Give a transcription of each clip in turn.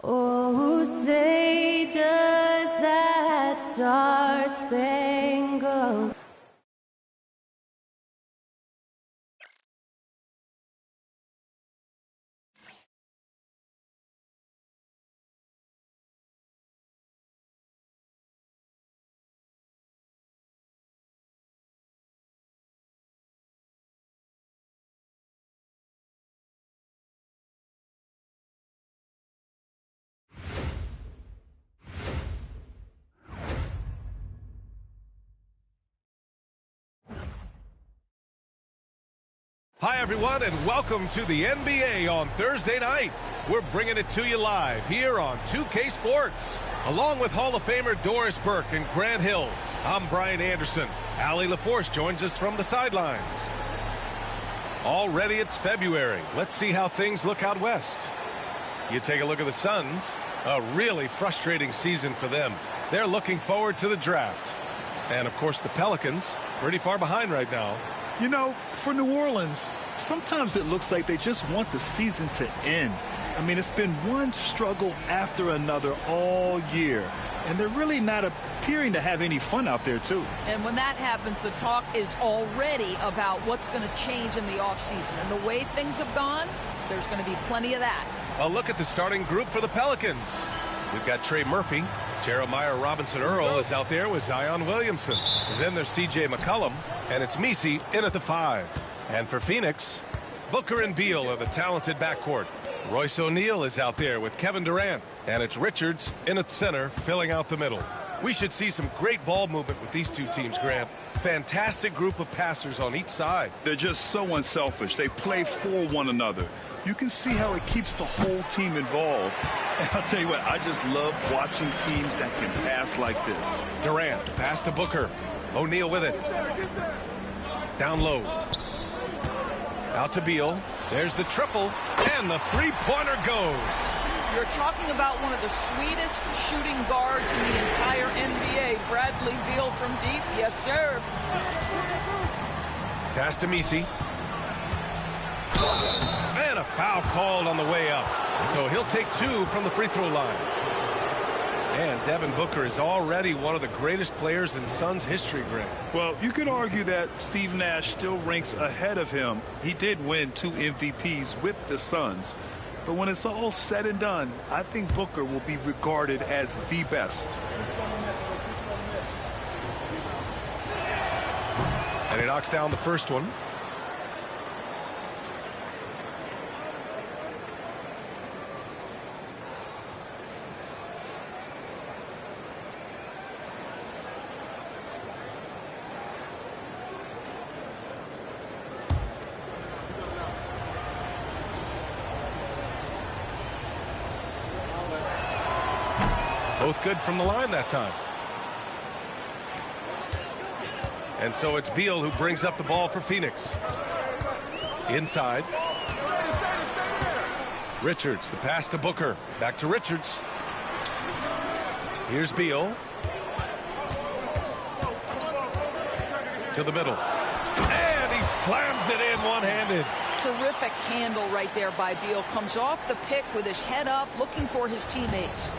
Oh, say does that star-spangled Hi, everyone, and welcome to the NBA on Thursday night. We're bringing it to you live here on 2K Sports. Along with Hall of Famer Doris Burke and Grant Hill, I'm Brian Anderson. Allie LaForce joins us from the sidelines. Already it's February. Let's see how things look out west. You take a look at the Suns. A really frustrating season for them. They're looking forward to the draft. And, of course, the Pelicans, pretty far behind right now. You know, for New Orleans, sometimes it looks like they just want the season to end. I mean, it's been one struggle after another all year, and they're really not appearing to have any fun out there, too. And when that happens, the talk is already about what's going to change in the offseason. And the way things have gone, there's going to be plenty of that. A look at the starting group for the Pelicans. We've got Trey Murphy. Jeremiah Robinson-Earl is out there with Zion Williamson. Then there's C.J. McCollum, and it's Messi in at the 5. And for Phoenix, Booker and Beal are the talented backcourt. Royce O'Neal is out there with Kevin Durant, and it's Richards in at center filling out the middle. We should see some great ball movement with these two teams, Grant. Fantastic group of passers on each side. They're just so unselfish. They play for one another. You can see how it keeps the whole team involved. And I'll tell you what, I just love watching teams that can pass like this. Durant, pass to Booker. O'Neal with it. Down low. Out to Beal. There's the triple, and the three-pointer goes. You're talking about one of the sweetest shooting guards in the entire NBA. Bradley Beal from deep. Yes, sir. Pass to Messi. And a foul called on the way up. So he'll take 2 from the free throw line. And Devin Booker is already one of the greatest players in Suns history, Grant. Well, you could argue that Steve Nash still ranks ahead of him. He did win 2 MVPs with the Suns. But when it's all said and done, I think Booker will be regarded as the best. And he knocks down the first one. Both good from the line that time. And so it's Beal who brings up the ball for Phoenix. Inside. Richards, the pass to Booker. Back to Richards. Here's Beal. To the middle. And he slams it in one-handed. Terrific handle right there by Beal. Comes off the pick with his head up, looking for his teammates.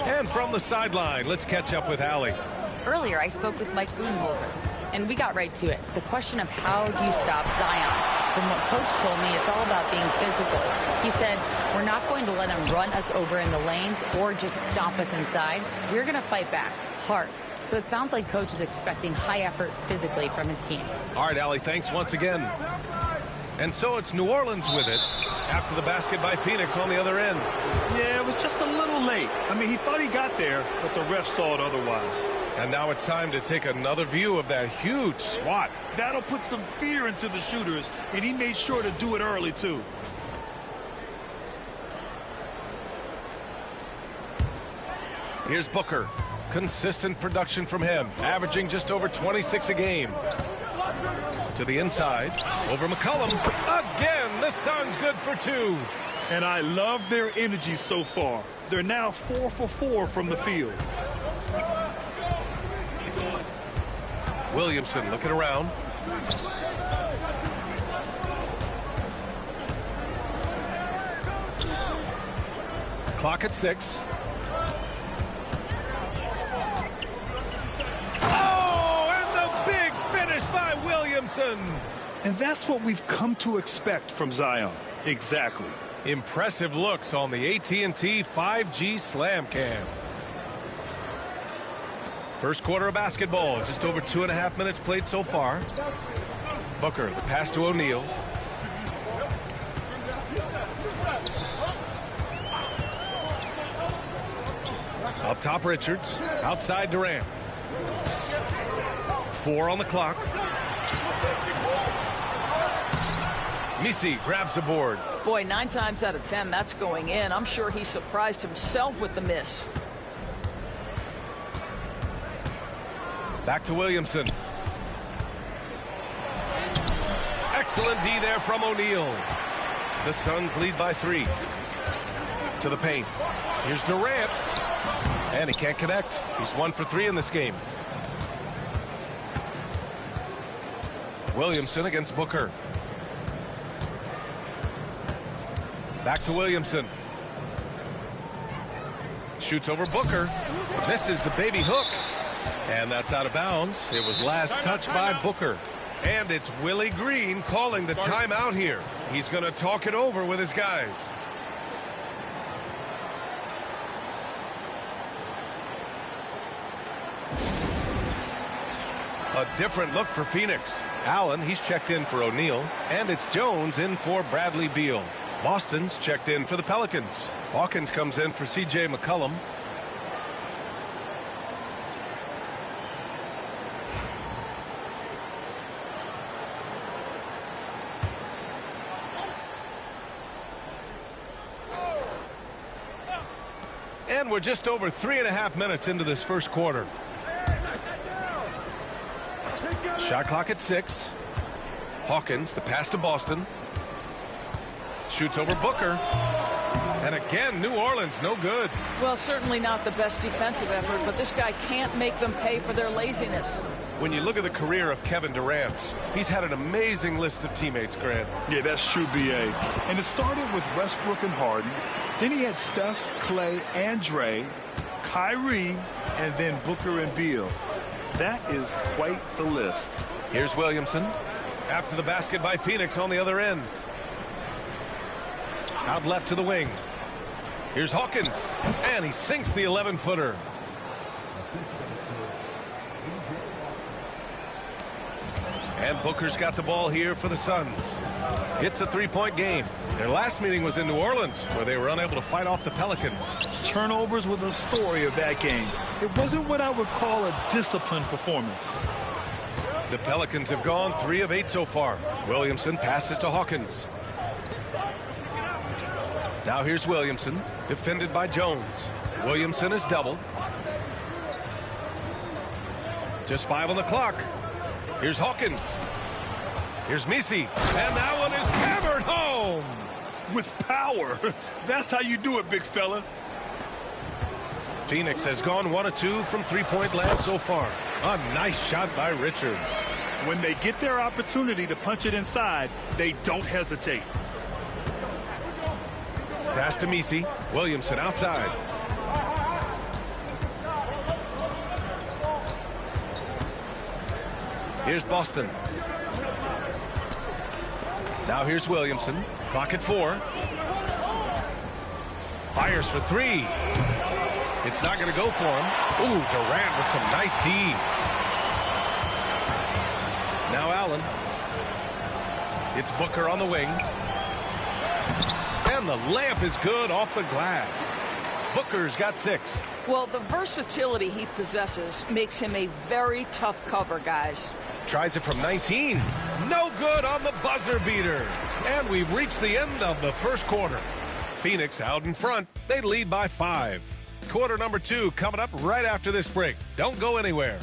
And from the sideline, let's catch up with Allie. Earlier, I spoke with Mike Budenholzer, and we got right to it. The question of how do you stop Zion? From what Coach told me, it's all about being physical. He said, we're not going to let him run us over in the lanes or just stomp us inside. We're going to fight back hard. So it sounds like Coach is expecting high effort physically from his team. All right, Allie, thanks once again. And so it's New Orleans with it after the basket by Phoenix on the other end. Yeah, it was just a little late. I mean, he thought he got there, but the ref saw it otherwise. And now it's time to take another view of that huge swat. That'll put some fear into the shooters, and he made sure to do it early, too. Here's Booker. Consistent production from him, averaging just over 26 a game. To the inside, over McCollum. Again, the Suns good for 2. And I love their energy so far. They're now 4 for 4 from the field. Williamson looking around. Clock at 6. Oh, and the big finish by Williamson. And that's what we've come to expect from Zion. Exactly. Impressive looks on the AT&T 5G Slam Cam. First quarter of basketball, just over 2.5 minutes played so far. Booker, the pass to O'Neal. Up top, Richards. Outside, Durant. 4 on the clock. Misi grabs the board. Boy, 9 times out of 10, that's going in. I'm sure he surprised himself with the miss. Back to Williamson. Excellent D there from O'Neal. The Suns lead by 3. To the paint. Here's Durant. And he can't connect. He's 1 for 3 in this game. Williamson against Booker. Back to Williamson. Shoots over Booker. Misses the baby hook. And that's out of bounds. It was last touched by Booker. And it's Willie Green calling the timeout here. He's going to talk it over with his guys. A different look for Phoenix. Allen, he's checked in for O'Neal. And it's Jones in for Bradley Beal. Boston's checked in for the Pelicans. Hawkins comes in for CJ McCollum. And we're just over 3.5 minutes into this first quarter. Shot clock at 6. Hawkins, the pass to Boston. Shoots over Booker. And again, New Orleans, no good. Well, certainly not the best defensive effort, but this guy can't make them pay for their laziness. When you look at the career of Kevin Durant, he's had an amazing list of teammates, Grant. Yeah, that's true, B.A. And it started with Westbrook and Harden. Then he had Steph, Clay, and Dre, Kyrie, and then Booker and Beal. That is quite the list. Here's Williamson. After the basket by Phoenix on the other end. Out left to the wing. Here's Hawkins. And he sinks the 11-footer. And Booker's got the ball here for the Suns. It's a 3-point game. Their last meeting was in New Orleans, where they were unable to fight off the Pelicans. Turnovers were the story of that game. It wasn't what I would call a disciplined performance. The Pelicans have gone 3 of 8 so far. Williamson passes to Hawkins. Now here's Williamson, defended by Jones. Williamson is doubled. Just 5 on the clock. Here's Hawkins. Here's Misi. And that one is hammered home. With power. That's how you do it, big fella. Phoenix has gone 1 of 2 from 3-point land so far. A nice shot by Richards. When they get their opportunity to punch it inside, they don't hesitate. Pass to Misi. Williamson outside. Here's Boston. Now here's Williamson. Clock at 4. Fires for 3. It's not going to go for him. Ooh, Durant with some nice D. Now Allen. It's Booker on the wing. And the layup is good off the glass. Booker's got 6. Well, the versatility he possesses makes him a very tough cover, guys. Tries it from 19. No good on the buzzer beater. And we've reached the end of the first quarter. Phoenix out in front. They lead by 5. Quarter number 2 coming up right after this break. Don't go anywhere.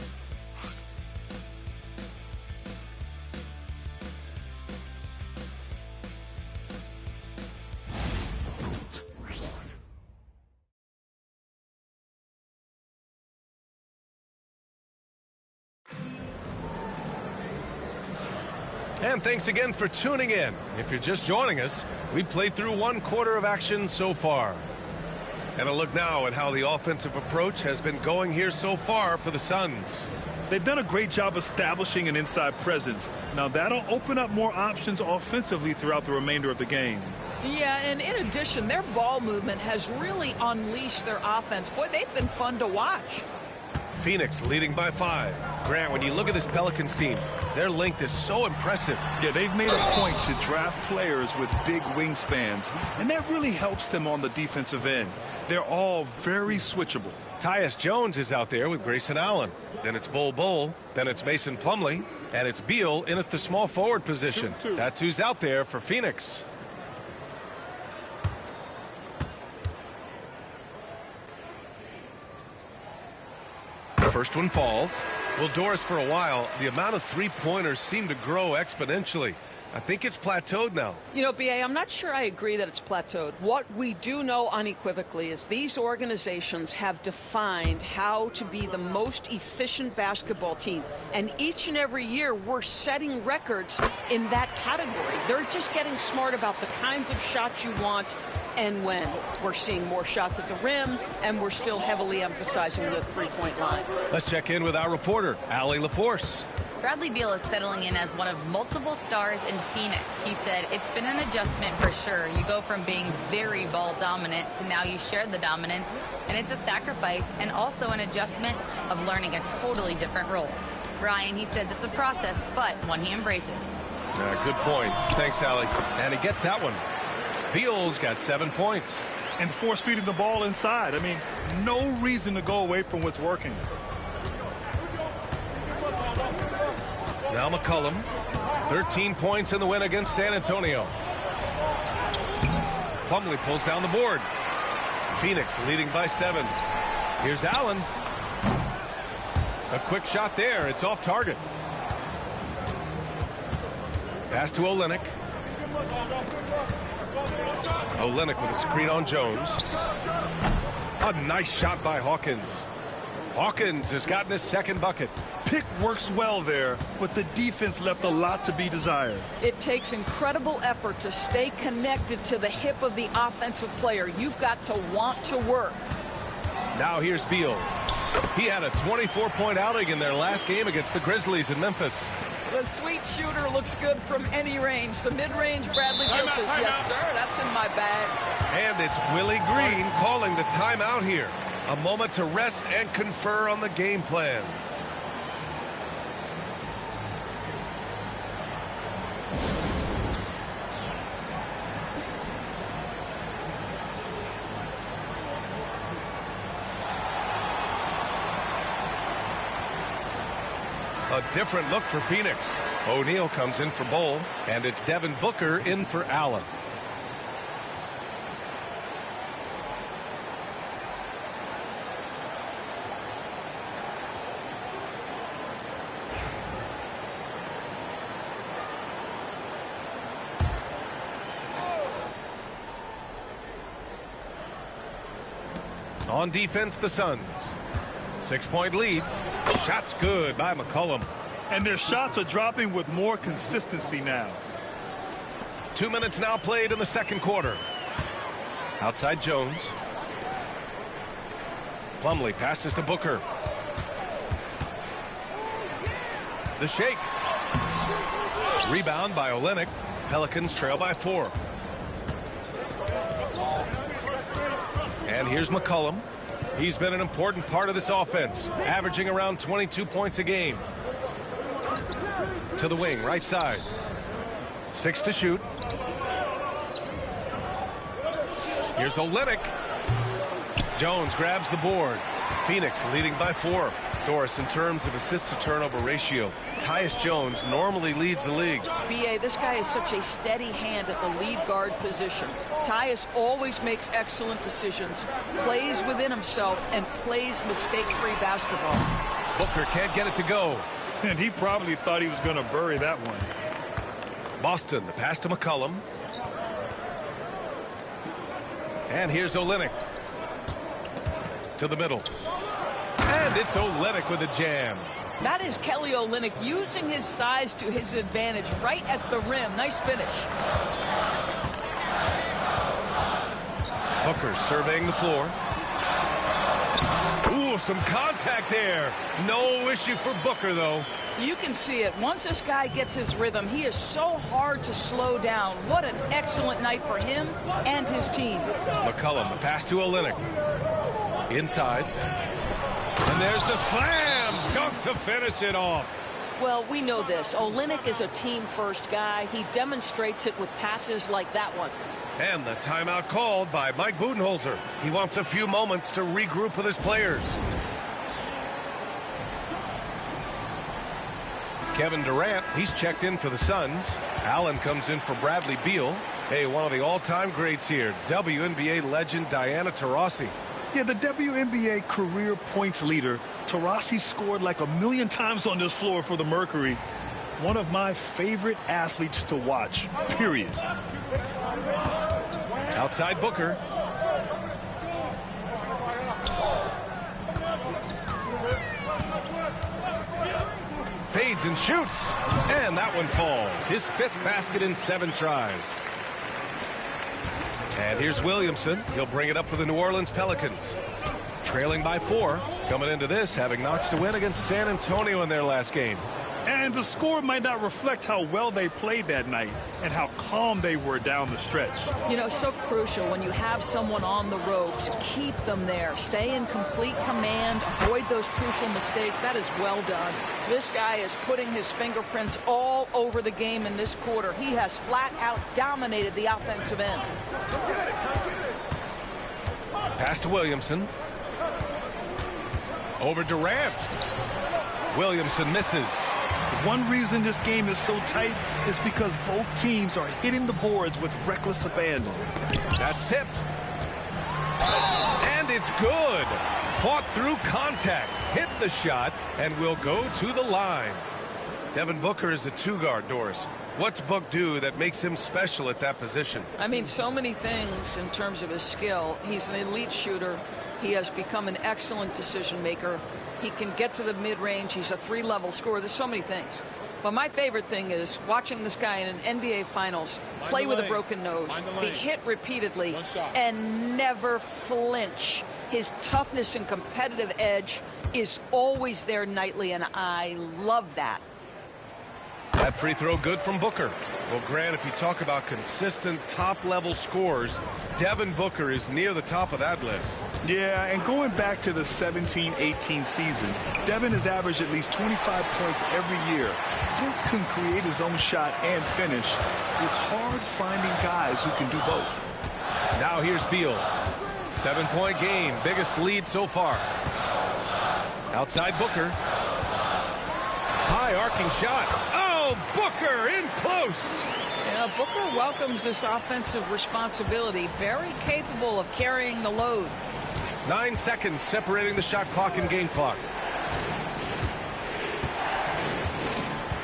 And thanks again for tuning in. If you're just joining us, we've played through 1 quarter of action so far. And a look now at how the offensive approach has been going here so far for the Suns. They've done a great job establishing an inside presence. Now that'll open up more options offensively throughout the remainder of the game. Yeah, and in addition, their ball movement has really unleashed their offense. Boy, they've been fun to watch. Phoenix leading by 5. Grant, when you look at this Pelicans team, their length is so impressive. Yeah, they've made a point to draft players with big wingspans, and that really helps them on the defensive end. They're all very switchable. Tyus Jones is out there with Grayson Allen. Then it's Bol, then it's Mason Plumlee, and it's Beal in at the small forward position. That's who's out there for Phoenix. First one falls. Well, Doris, for a while, the amount of three-pointers seemed to grow exponentially. I think it's plateaued now. You know, B.A., I'm not sure I agree that it's plateaued. What we do know unequivocally is these organizations have defined how to be the most efficient basketball team. And each and every year, we're setting records in that category. They're just getting smart about the kinds of shots you want and when. We're seeing more shots at the rim, and we're still heavily emphasizing the three-point line. Let's check in with our reporter, Allie LaForce. Bradley Beal is settling in as one of multiple stars in Phoenix. He said it's been an adjustment for sure. You go from being very ball dominant to now you share the dominance, and it's a sacrifice and also an adjustment of learning a totally different role. Brian, he says it's a process, but one he embraces. Good point. Thanks, Allie. And he gets that one. Beal's got 7 points. And force-feeding the ball inside. I mean, no reason to go away from what's working. Now McCollum, 13 points in the win against San Antonio. Plumlee pulls down the board. Phoenix leading by 7. Here's Allen. A quick shot there. It's off target. Pass to Olynyk. Olynyk with a screen on Jones. A nice shot by Hawkins. Hawkins has gotten his second bucket. Pick works well there, but the defense left a lot to be desired. It takes incredible effort to stay connected to the hip of the offensive player. You've got to want to work. Now here's Beal. He had a 24-point outing in their last game against the Grizzlies in Memphis. The sweet shooter looks good from any range. The mid-range, Bradley Beal says, yes, sir, that's in my bag. And it's Willie Green calling the timeout here. A moment to rest and confer on the game plan. A different look for Phoenix. O'Neal comes in for Bol, and it's Devin Booker in for Allen. On defense, the Suns. 6-point lead. Shots good by McCollum. And their shots are dropping with more consistency now. 2 minutes now played in the second quarter. Outside Jones. Plumlee passes to Booker. The shake. Rebound by Olynyk. Pelicans trail by 4. And here's McCollum. He's been an important part of this offense, averaging around 22 points a game. To the wing, right side. 6 to shoot. Here's Olynyk. Jones grabs the board. Phoenix leading by 4. Doris, in terms of assist-to-turnover ratio, Tyus Jones normally leads the league. B.A., this guy is such a steady hand at the lead guard position. Tyus always makes excellent decisions, plays within himself, and plays mistake-free basketball. Booker can't get it to go. And he probably thought he was going to bury that one. Boston, the pass to McCollum. And here's Olynyk. To the middle. And it's Olynyk with a jam. That is Kelly Olynyk using his size to his advantage right at the rim. Nice finish. Booker surveying the floor. Ooh, some contact there. No issue for Booker, though. You can see it. Once this guy gets his rhythm, he is so hard to slow down. What an excellent night for him and his team. McCollum, the pass to Olynyk. Inside. And there's the slam dunk to finish it off. Well, we know this. Olynyk is a team-first guy. He demonstrates it with passes like that one. And the timeout called by Mike Budenholzer. He wants a few moments to regroup with his players. Kevin Durant, he's checked in for the Suns. Allen comes in for Bradley Beal. Hey, one of the all-time greats here, WNBA legend Diana Taurasi. Yeah, the WNBA career points leader. Taurasi scored like 1,000,000 times on this floor for the Mercury. One of my favorite athletes to watch, period. Outside Booker. Fades and shoots. And that one falls. His 5th basket in 7 tries. And here's Williamson. He'll bring it up for the New Orleans Pelicans. Trailing by 4. Coming into this, having notched a win against San Antonio in their last game. And the score might not reflect how well they played that night and how calm they were down the stretch. You know, so crucial when you have someone on the ropes. Keep them there. Stay in complete command. Avoid those crucial mistakes. That is well done. This guy is putting his fingerprints all over the game in this quarter. He has flat out dominated the offensive end. Pass to Williamson. Over Durant. Williamson misses. One reason this game is so tight is because both teams are hitting the boards with reckless abandon. That's tipped. And it's good. Fought through contact, hit the shot, and will go to the line. Devin Booker is a 2-guard, Doris. What's Book do that makes him special at that position? I mean, so many things in terms of his skill. He's an elite shooter. He has become an excellent decision maker. He can get to the mid-range. He's a 3-level scorer. There's so many things. But my favorite thing is watching this guy in an NBA Finals play with a broken nose, be hit repeatedly, and never flinch. His toughness and competitive edge is always there nightly, and I love that. That free throw good from Booker. Well, Grant, if you talk about consistent top-level scores, Devin Booker is near the top of that list. Yeah, and going back to the 17-18 season, Devin has averaged at least 25 points every year. Book can create his own shot and finish. It's hard finding guys who can do both. Now here's Beal. 7-point game, biggest lead so far. Outside Booker. High arcing shot. Oh, Booker in close. Yeah, Booker welcomes this offensive responsibility. Very capable of carrying the load. 9 seconds separating the shot clock and game clock.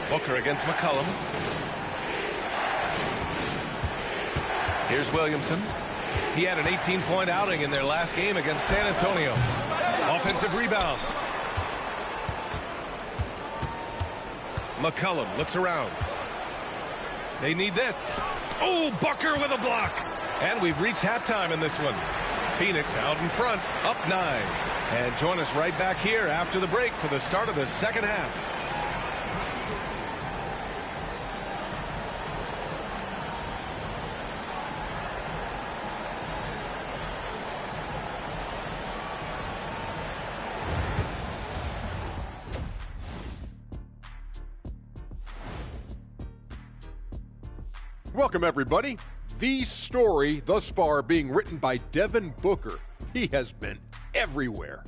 Booker against McCollum. Here's Williamson. He had an 18-point outing in their last game against San Antonio. Offensive rebound. McCollum looks around. They need this. Oh, Booker with a block. And we've reached halftime in this one. Phoenix out in front, up 9. And join us right back here after the break for the start of the second half. Welcome, everybody. The story thus far being written by Devin Booker. He has been everywhere.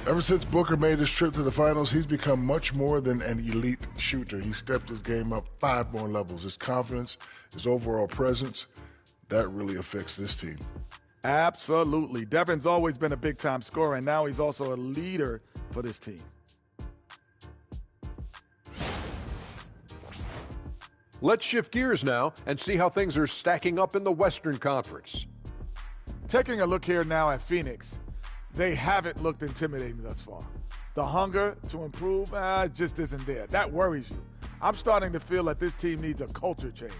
Ever since Booker made his trip to the finals, he's become much more than an elite shooter. He stepped his game up 5 more levels. His confidence, his overall presence, that really affects this team. Absolutely. Devin's always been a big-time scorer, and now he's also a leader for this team. Let's shift gears now and see how things are stacking up in the Western Conference. Taking a look here now at Phoenix, they haven't looked intimidating thus far. The hunger to improve just isn't there. That worries you. I'm starting to feel that this team needs a culture change.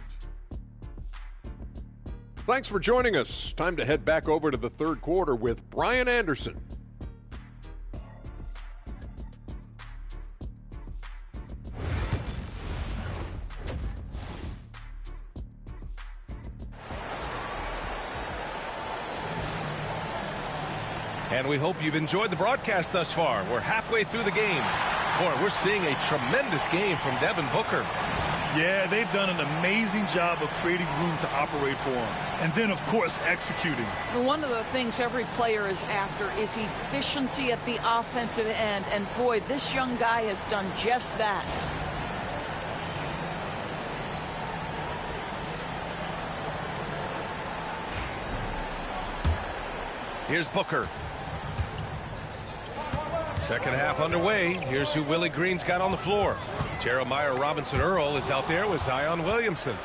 Thanks for joining us. Time to head back over to the third quarter with Brian Anderson. And we hope you've enjoyed the broadcast thus far. We're halfway through the game. Boy, we're seeing a tremendous game from Devin Booker. Yeah, they've done an amazing job of creating room to operate for him. And then, of course, executing. One of the things every player is after is efficiency at the offensive end. And boy, this young guy has done just that. Here's Booker. Second half underway. Here's who Willie Green's got on the floor. Jeremiah Robinson Earl is out there with Zion Williamson.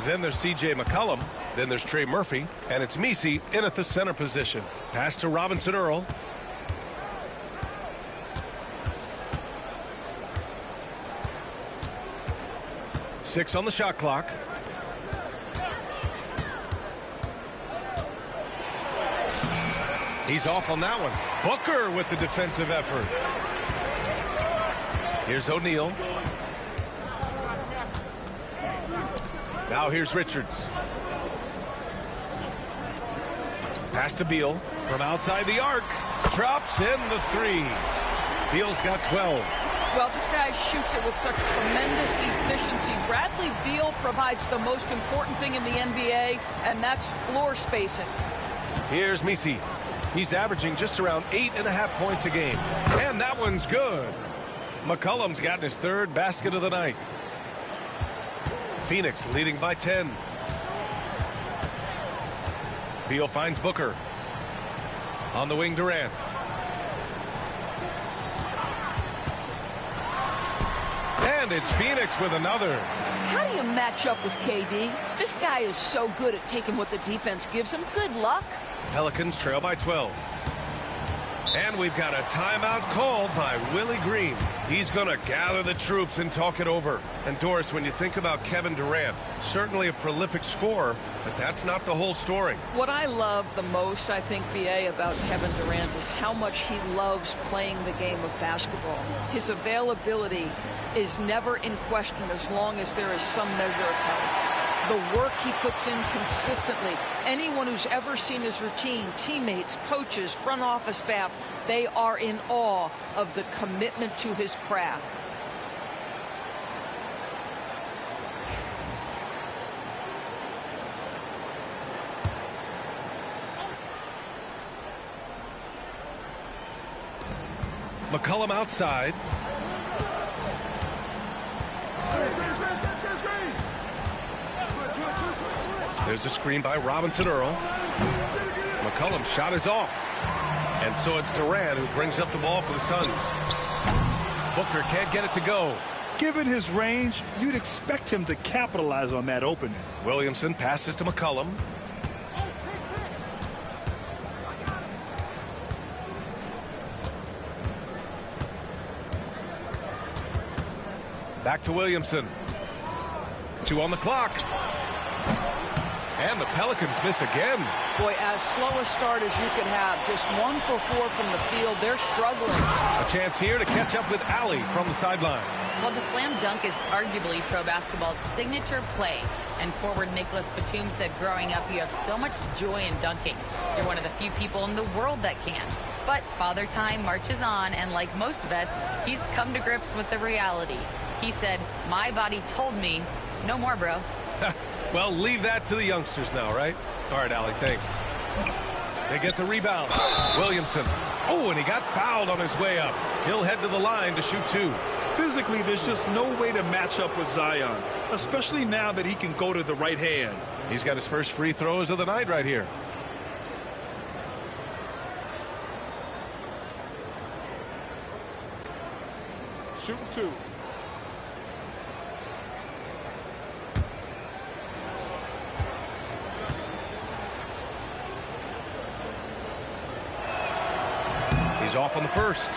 Then there's C.J. McCollum. Then there's Trey Murphy. And it's Misi in at the center position. Pass to Robinson Earl. Six on the shot clock. He's off on that one. Booker with the defensive effort. Here's O'Neal. Now here's Richards. Pass to Beal from outside the arc. Drops in the three. Beal's got 12. Well, this guy shoots it with such tremendous efficiency. Bradley Beal provides the most important thing in the NBA, and that's floor spacing. Here's Misi. He's averaging just around 8.5 points a game. And that one's good. McCollum's gotten his third basket of the night. Phoenix leading by 10. Beal finds Booker. On the wing, Durant. And it's Phoenix with another. How do you match up with KD? This guy is so good at taking what the defense gives him. Good luck. Pelicans trail by 12. And we've got a timeout called by Willie Green. He's going to gather the troops and talk it over. And Doris, when you think about Kevin Durant, certainly a prolific scorer, but that's not the whole story. What I love the most, I think, BA, about Kevin Durant is how much he loves playing the game of basketball. His availability is never in question as long as there is some measure of health. The work he puts in consistently. Anyone who's ever seen his routine, teammates, coaches, front office staff, they are in awe of the commitment to his craft. McCollum outside. There's a screen by Robinson Earl. McCollum's shot is off. And so it's Durant who brings up the ball for the Suns. Booker can't get it to go. Given his range, you'd expect him to capitalize on that opening. Williamson passes to McCollum. Back to Williamson. 2 on the clock. And the Pelicans miss again. Boy, as slow a start as you could have. Just 1 for 4 from the field. They're struggling. A chance here to catch up with Allie from the sideline. Well, the slam dunk is arguably pro basketball's signature play. And forward Nicholas Batum said growing up, you have so much joy in dunking. You're one of the few people in the world that can. But Father Time marches on, and like most vets, he's come to grips with the reality. He said, my body told me, no more, bro. Well, leave that to the youngsters now, right? All right, Allie, thanks. They get the rebound. Williamson. Oh, and he got fouled on his way up. He'll head to the line to shoot 2. Physically, there's just no way to match up with Zion, especially now that he can go to the right hand. He's got his first free throws of the night right here. Shooting 2. He's off on the first.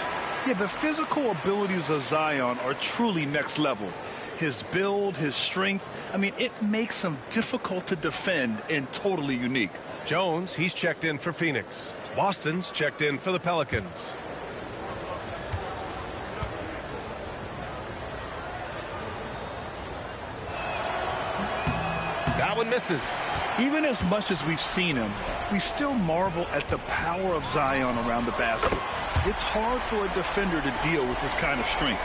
Yeah, the physical abilities of Zion are truly next level. His build, his strength, I mean, it makes him difficult to defend and totally unique. Jones, he's checked in for Phoenix. Boston's checked in for the Pelicans. That one misses. Even as much as we've seen him, we still marvel at the power of Zion around the basket. It's hard for a defender to deal with this kind of strength.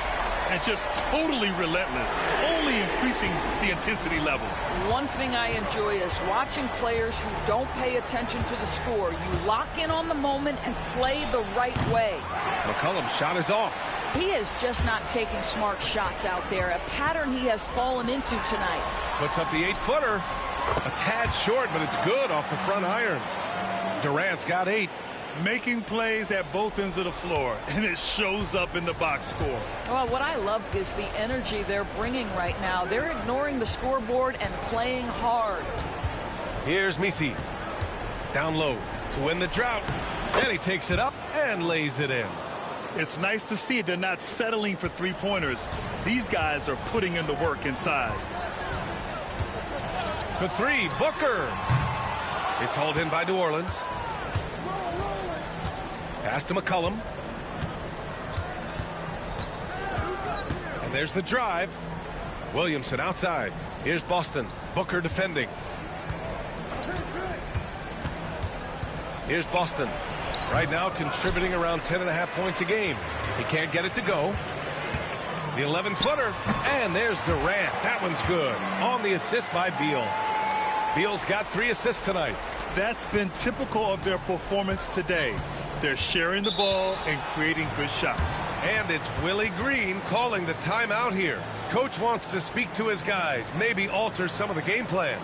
And just totally relentless, only increasing the intensity level. One thing I enjoy is watching players who don't pay attention to the score. You lock in on the moment and play the right way. McCollum's shot is off. He is just not taking smart shots out there, a pattern he has fallen into tonight. Puts up the 8-footer. A tad short, but it's good off the front iron. Durant's got 8. Making plays at both ends of the floor, and it shows up in the box score. Well, what I love is the energy they're bringing right now. They're ignoring the scoreboard and playing hard. Here's Misi. Down low to win the drought. And he takes it up and lays it in. It's nice to see they're not settling for three-pointers. These guys are putting in the work inside. For 3, Booker. It's hauled in by New Orleans. Pass to McCollum. And there's the drive. Williamson outside. Here's Boston. Booker defending. Here's Boston. Right now contributing around 10.5 points a game. He can't get it to go. The 11-footer. And there's Durant. That one's good. On the assist by Beal. Beal's got 3 assists tonight. That's been typical of their performance today. They're sharing the ball and creating good shots. And it's Willie Green calling the timeout here. Coach wants to speak to his guys, maybe alter some of the game plan.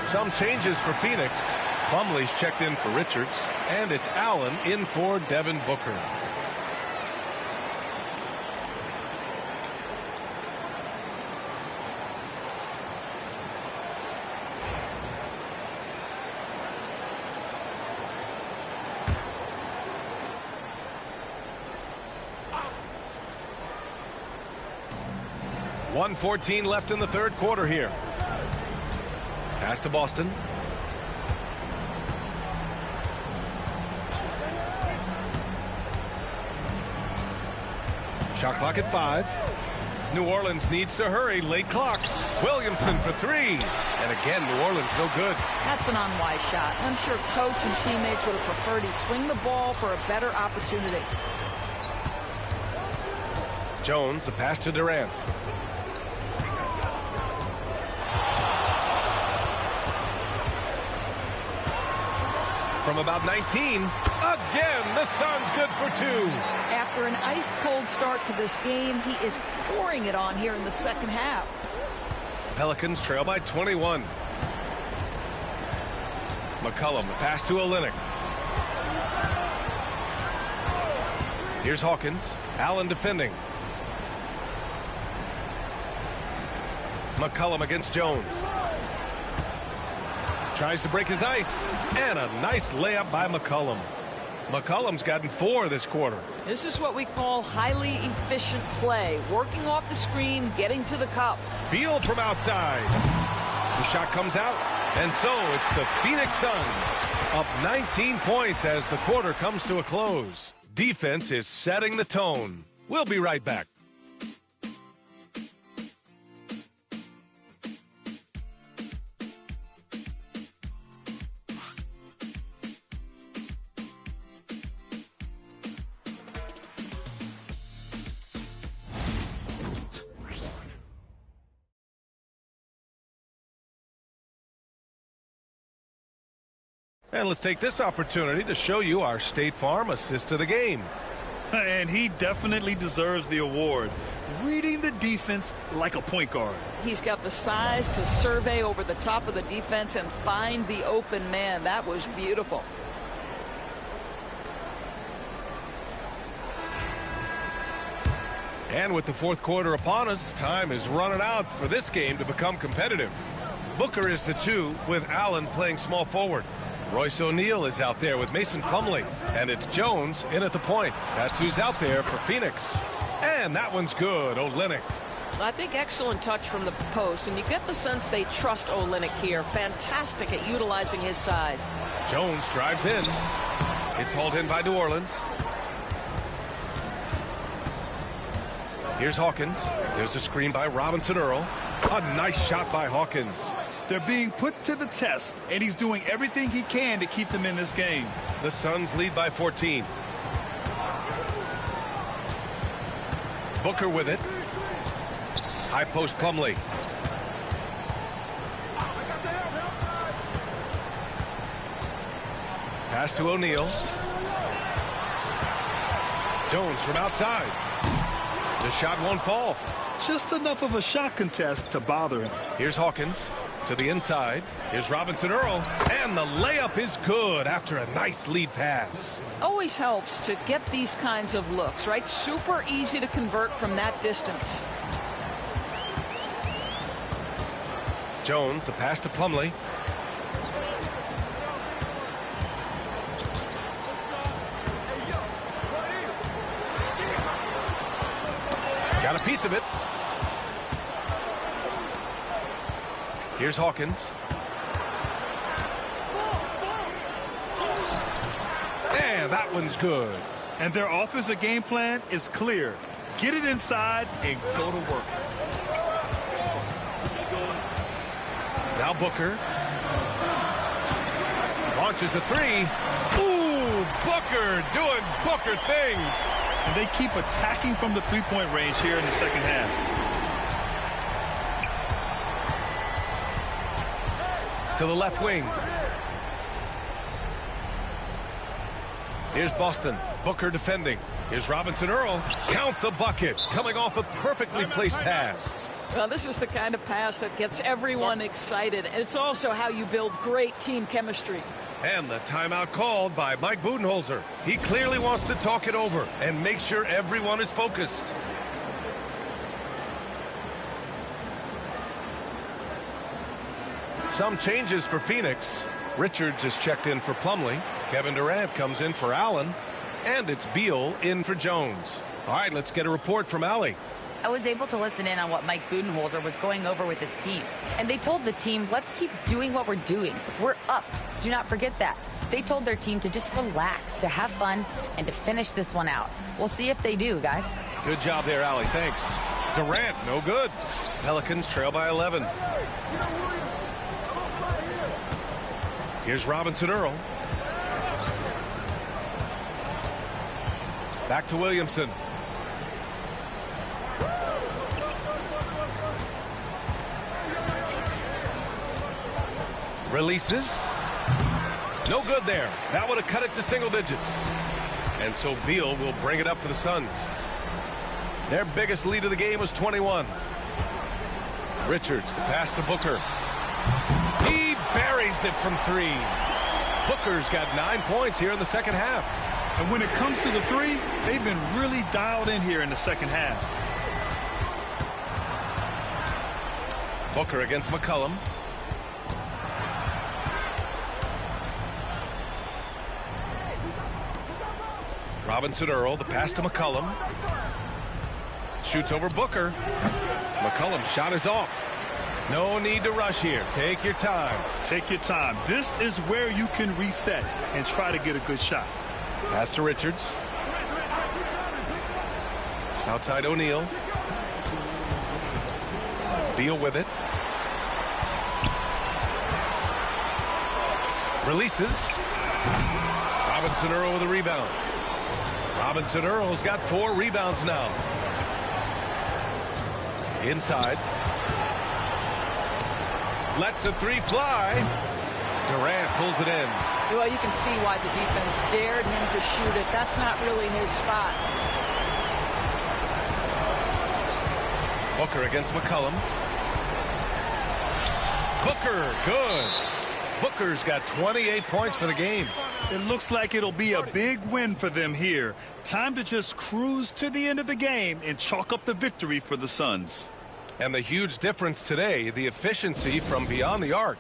Some changes for Phoenix. Plumlee's checked in for Richards, and it's Allen in for Devin Booker. .114 left in the third quarter here. Pass to Boston. Shot clock at 5. New Orleans needs to hurry. Late clock. Williamson for 3. And again, New Orleans no good. That's an unwise shot. I'm sure coach and teammates would have preferred he swing the ball for a better opportunity. Jones, the pass to Durant. From about 19, again, the Suns good for 2. After an ice-cold start to this game, he is pouring it on here in the second half. Pelicans trail by 21. McCollum, the pass to Olynyk. Here's Hawkins. Allen defending. McCollum against Jones. Tries to break his ice. And a nice layup by McCollum. McCollum's gotten 4 this quarter. This is what we call highly efficient play. Working off the screen, getting to the cup. Beal from outside. The shot comes out. And so it's the Phoenix Suns up 19 points as the quarter comes to a close. Defense is setting the tone. We'll be right back. And let's take this opportunity to show you our State Farm assist to the game. And he definitely deserves the award. Reading the defense like a point guard. He's got the size to survey over the top of the defense and find the open man. That was beautiful. And with the fourth quarter upon us, time is running out for this game to become competitive. Booker is the 2 with Allen playing small forward. Royce O'Neal is out there with Mason Plumlee. And it's Jones in at the point. That's who's out there for Phoenix. And that one's good. Olynyk. I think excellent touch from the post, and you get the sense they trust Olynyk here. Fantastic at utilizing his size. Jones drives in. It's hauled in by New Orleans. Here's Hawkins. There's a screen by Robinson Earl. A nice shot by Hawkins. They're being put to the test, and he's doing everything he can to keep them in this game. The Suns lead by 14. Booker with it. High post Plumlee. Pass to O'Neal. Jones from outside. The shot won't fall. Just enough of a shot contest to bother him. Here's Hawkins to the inside. Here's Robinson Earl. And the layup is good after a nice lead pass. Always helps to get these kinds of looks, right? Super easy to convert from that distance. Jones, the pass to Plumlee. Got a piece of it. Here's Hawkins. And that one's good. And their offensive game plan is clear. Get it inside and go to work. Now Booker. Launches a three. Ooh, Booker doing Booker things. And they keep attacking from the three-point range here in the second half. To the left wing. Here's Boston. Booker defending. Here's Robinson Earl. Count the bucket. Coming off a perfectly placed pass. Well, this is the kind of pass that gets everyone excited. It's also how you build great team chemistry. And the timeout called by Mike Budenholzer. He clearly wants to talk it over and make sure everyone is focused. Some changes for Phoenix. Richards is checked in for Plumlee. Kevin Durant comes in for Allen. And it's Beal in for Jones. All right, let's get a report from Allie. I was able to listen in on what Mike Budenholzer was going over with his team. And they told the team, let's keep doing what we're doing. We're up. Do not forget that. They told their team to just relax, to have fun, and to finish this one out. We'll see if they do, guys. Good job there, Allie. Thanks. Durant, no good. Pelicans trail by 11. Here's Robinson Earl. Back to Williamson. Releases. No good there. That would have cut it to single digits. And so Beal will bring it up for the Suns. Their biggest lead of the game was 21. Richards, the pass to Booker. He buries it from three. Booker's got 9 points here in the second half. And when it comes to the three, they've been really dialed in here in the second half. Booker against McCollum. Robinson Earl, the pass to McCollum. Shoots over Booker. McCollum's shot is off. No need to rush here. Take your time. Take your time. This is where you can reset and try to get a good shot. Pass to Richards. Outside O'Neal. Beal with it. Releases. Robinson Earl with a rebound. Robinson Earl's got 4 rebounds now. Inside. Lets the three fly. Durant pulls it in. Well, you can see why the defense dared him to shoot it. That's not really his spot. Booker against McCollum. Booker, good. Booker's got 28 points for the game. It looks like it'll be a big win for them here. Time to just cruise to the end of the game and chalk up the victory for the Suns. And the huge difference today, the efficiency from beyond the arc.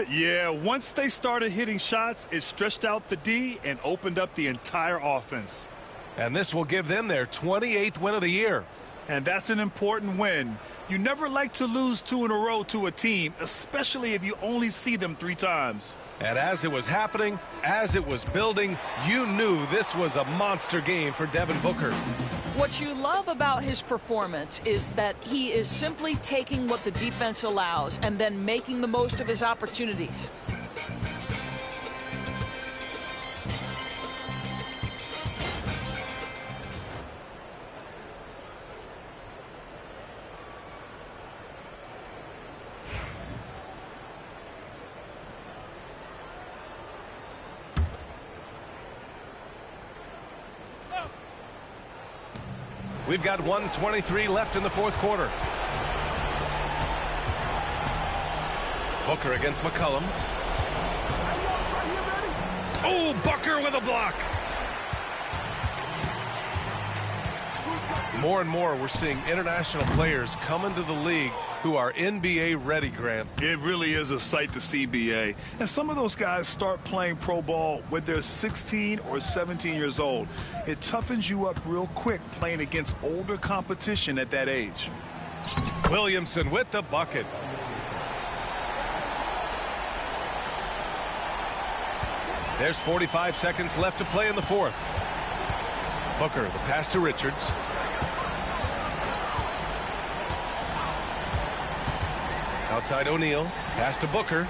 Yeah, once they started hitting shots, it stretched out the D and opened up the entire offense. And this will give them their 28th win of the year. And that's an important win. You never like to lose 2 in a row to a team, especially if you only see them 3 times. And as it was happening, as it was building, you knew this was a monster game for Devin Booker. What you love about his performance is that he is simply taking what the defense allows and then making the most of his opportunities. We've got 1:23 left in the fourth quarter. Booker against McCollum. Oh, Booker with a block. More and more, we're seeing international players come into the league who are NBA ready, Grant. It really is a sight to see, BA. And some of those guys start playing pro ball when they're 16 or 17 years old. It toughens you up real quick playing against older competition at that age. Williamson with the bucket. There's 45 seconds left to play in the fourth. Booker, the pass to Richards. Outside O'Neal, pass to Booker.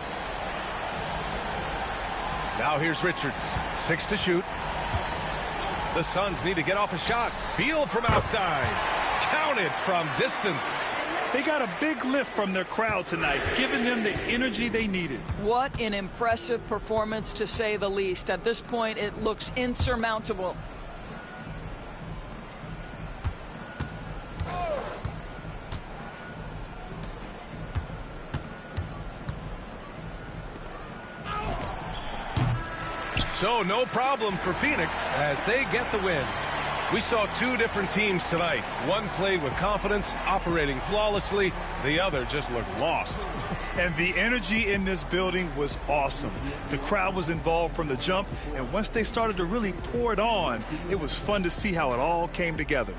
Now here's Richards, 6 to shoot. The Suns need to get off a shot. Beal from outside, counted from distance. They got a big lift from their crowd tonight, giving them the energy they needed. What an impressive performance, to say the least. At this point, it looks insurmountable. So no problem for Phoenix as they get the win. We saw 2 different teams tonight. One played with confidence, operating flawlessly. The other just looked lost. And the energy in this building was awesome. The crowd was involved from the jump, and once they started to really pour it on, it was fun to see how it all came together.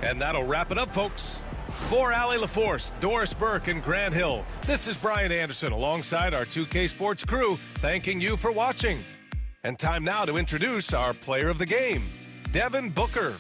And that'll wrap it up, folks. For Allie LaForce, Doris Burke, and Grant Hill, this is Brian Anderson alongside our 2K Sports crew, thanking you for watching. And time now to introduce our player of the game, Devin Booker.